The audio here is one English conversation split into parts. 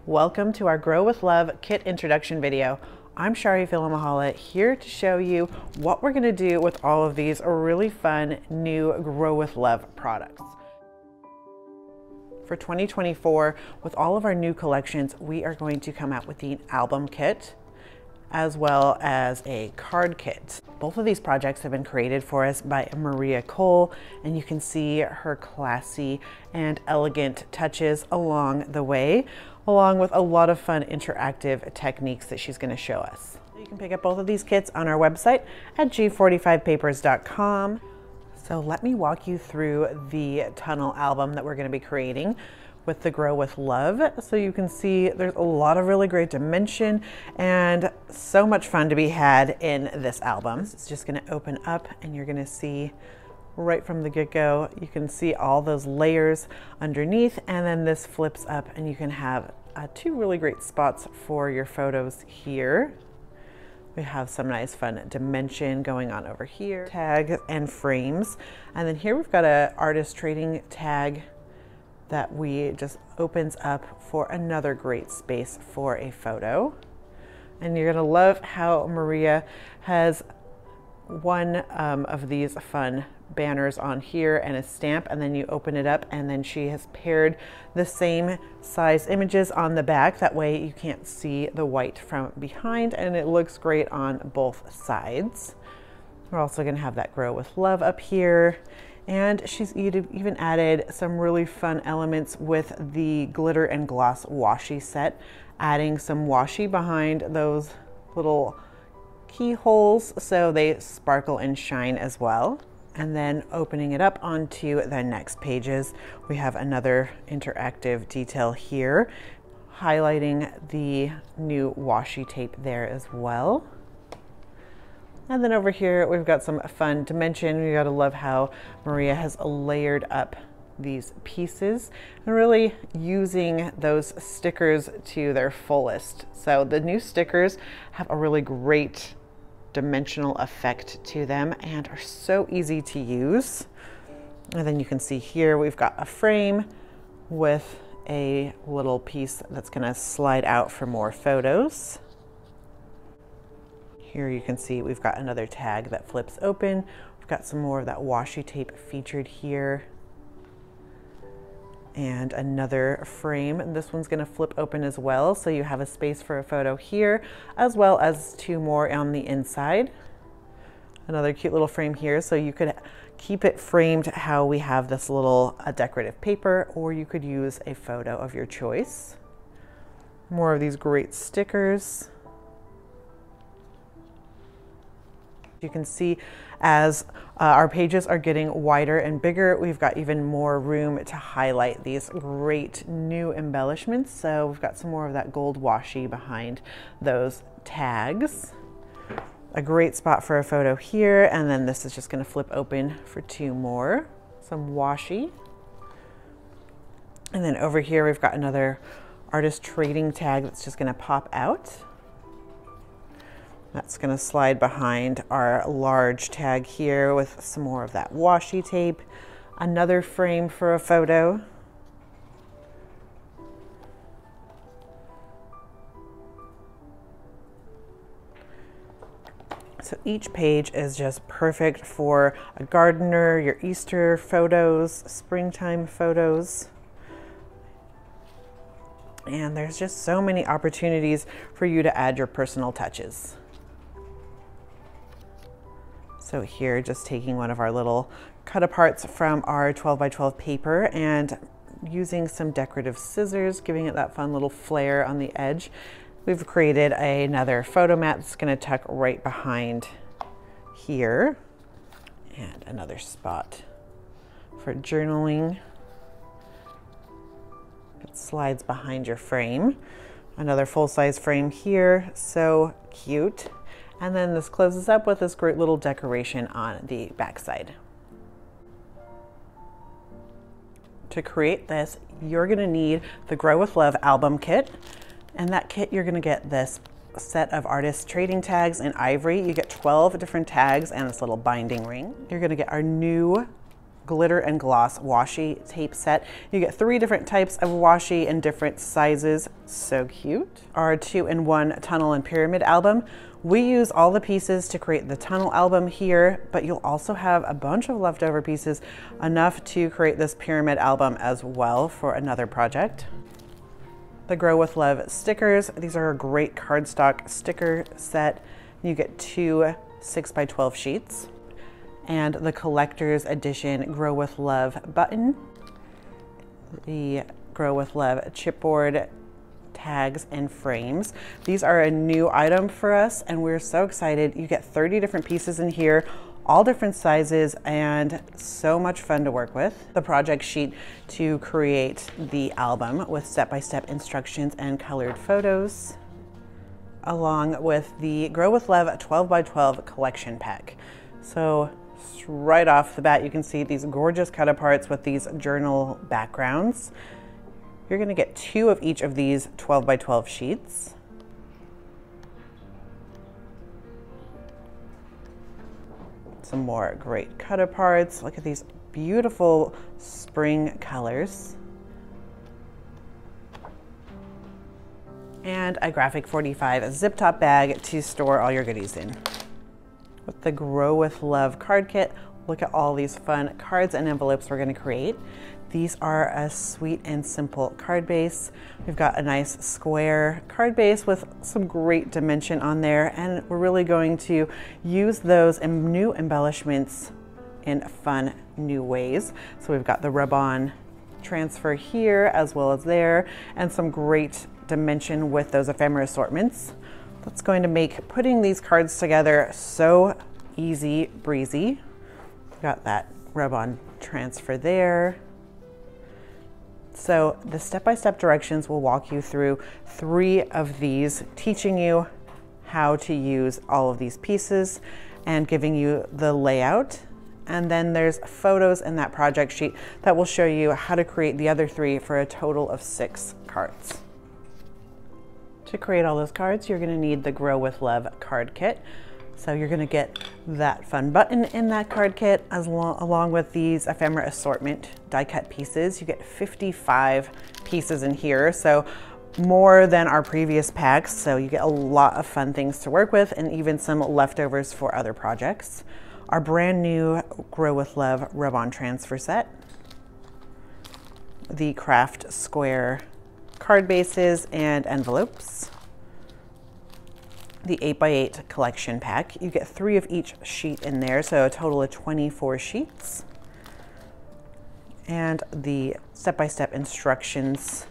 Welcome to our Grow with Love kit introduction video. I'm Shari Filamahala here to show you what we're going to do with all of these really fun new Grow with Love products. For 2024, with all of our new collections, we are going to come out with the album kit as well as a card kit. Both of these projects have been created for us by Maria Cole, and you can see her classy and elegant touches along the way, along with a lot of fun interactive techniques that she's going to show us. You can pick up both of these kits on our website at g45papers.com. So let me walk you through the tunnel album that we're going to be creating with the Grow with Love. So you can see there's a lot of really great dimension and so much fun to be had in this album. It's just going to open up and you're going to see right from the get-go, you can see all those layers underneath, and then this flips up and you can have two really great spots for your photos here. We have some nice fun dimension going on over here, tags and frames. And then here we've got an artist trading tag that we just opens up for another great space for a photo. And you're gonna love how Maria has one of these fun banners on here and a stamp, and then you open it up and then she has paired the same size images on the back. That way you can't see the white from behind and it looks great on both sides. We're also going to have that Grow with Love up here, and she's even added some really fun elements with the glitter and gloss washi set, adding some washi behind those little keyholes so they sparkle and shine as well. And then opening it up onto the next pages, we have another interactive detail here, highlighting the new washi tape there as well. And then over here, we've got some fun dimension. You gotta love how Maria has layered up these pieces and really using those stickers to their fullest. So the new stickers have a really great dimensional effect to them and are so easy to use. And then you can see here we've got a frame with a little piece that's going to slide out for more photos. Here you can see we've got another tag that flips open. We've got some more of that washi tape featured here, and another frame, and this one's going to flip open as well, so you have a space for a photo here as well as two more on the inside. Another cute little frame here, so you could keep it framed how we have this little decorative paper, or you could use a photo of your choice. More of these great stickers. You can see as our pages are getting wider and bigger, we've got even more room to highlight these great new embellishments. So we've got some more of that gold washi behind those tags. A great spot for a photo here, and then this is just going to flip open for two more. Some washi. And then over here we've got another artist trading tag that's just going to pop out. That's going to slide behind our large tag here with some more of that washi tape. Another frame for a photo. So each page is just perfect for a gardener, your Easter photos, springtime photos. And there's just so many opportunities for you to add your personal touches. So here, just taking one of our little cut aparts from our 12 by 12 paper and using some decorative scissors, giving it that fun little flare on the edge. We've created another photo mat that's going to tuck right behind here, and another spot for journaling. It slides behind your frame. Another full-size frame here, so cute. And then this closes up with this great little decoration on the backside. To create this, you're going to need the Grow with Love album kit. And that kit, you're going to get this set of artist trading tags in ivory. You get 12 different tags and this little binding ring. You're going to get our new glitter and gloss washi tape set. You get 3 different types of washi in different sizes. So cute. Our 2-in-1 tunnel and pyramid album. We use all the pieces to create the tunnel album here, but you'll also have a bunch of leftover pieces, enough to create this pyramid album as well for another project. The Grow with Love stickers. These are a great cardstock sticker set. You get 2 6x12 sheets. And the collector's edition Grow with Love button. The Grow with Love chipboard tags and frames. These are a new item for us and we're so excited. You get 30 different pieces in here, all different sizes, and so much fun to work with. The project sheet to create the album with step-by-step instructions and colored photos, along with the Grow with Love 12x12 collection pack. So right off the bat, you can see these gorgeous cut-aparts with these journal backgrounds. You're going to get 2 of each of these 12x12 sheets. Some more great cut-aparts. Look at these beautiful spring colors. And a Graphic 45 zip top bag to store all your goodies in. With the Grow with Love card kit, look at all these fun cards and envelopes we're going to create. These are a sweet and simple card base. We've got a nice square card base with some great dimension on there, and we're really going to use those new embellishments in fun new ways. So we've got the rub-on transfer here as well as there, and some great dimension with those ephemera assortments. That's going to make putting these cards together so easy breezy. We've got that rub-on transfer there. So the step-by-step directions will walk you through 3 of these, teaching you how to use all of these pieces and giving you the layout. And then there's photos in that project sheet that will show you how to create the other 3 for a total of 6 cards. To create all those cards, you're going to need the Grow with Love card kit. So you're going to get that fun button in that card kit along with these ephemera assortment die cut pieces. You get 55 pieces in here, so more than our previous packs. So you get a lot of fun things to work with and even some leftovers for other projects. Our brand new Grow with Love rub-on transfer set. The craft square card bases and envelopes. The 8x8 collection pack. You get 3 of each sheet in there, so a total of 24 sheets. And the step-by-step instructions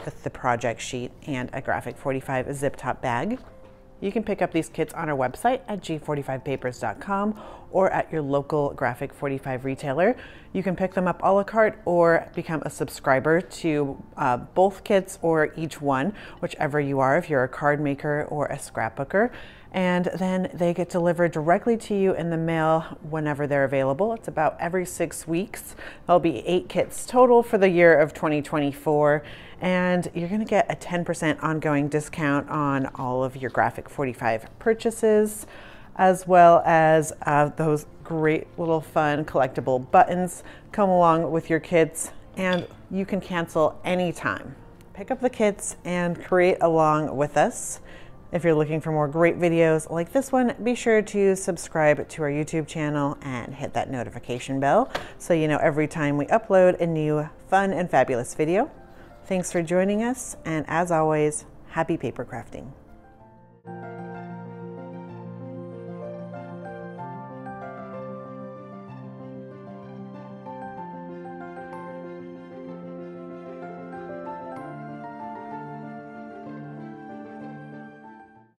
with the project sheet and a Graphic 45 zip top bag. You can pick up these kits on our website at g45papers.com or at your local Graphic 45 retailer. You can pick them up a la carte or become a subscriber to both kits or each one, whichever you are, if you're a card maker or a scrapbooker. And then they get delivered directly to you in the mail whenever they're available. It's about every 6 weeks. There'll be 8 kits total for the year of 2024. And you're gonna get a 10% ongoing discount on all of your Graphic 45 purchases, as well as those great little fun collectible buttons come along with your kits, and you can cancel anytime. Pick up the kits and create along with us. If you're looking for more great videos like this one, be sure to subscribe to our YouTube channel and hit that notification bell so you know every time we upload a new fun and fabulous video. Thanks for joining us, and as always, happy paper crafting.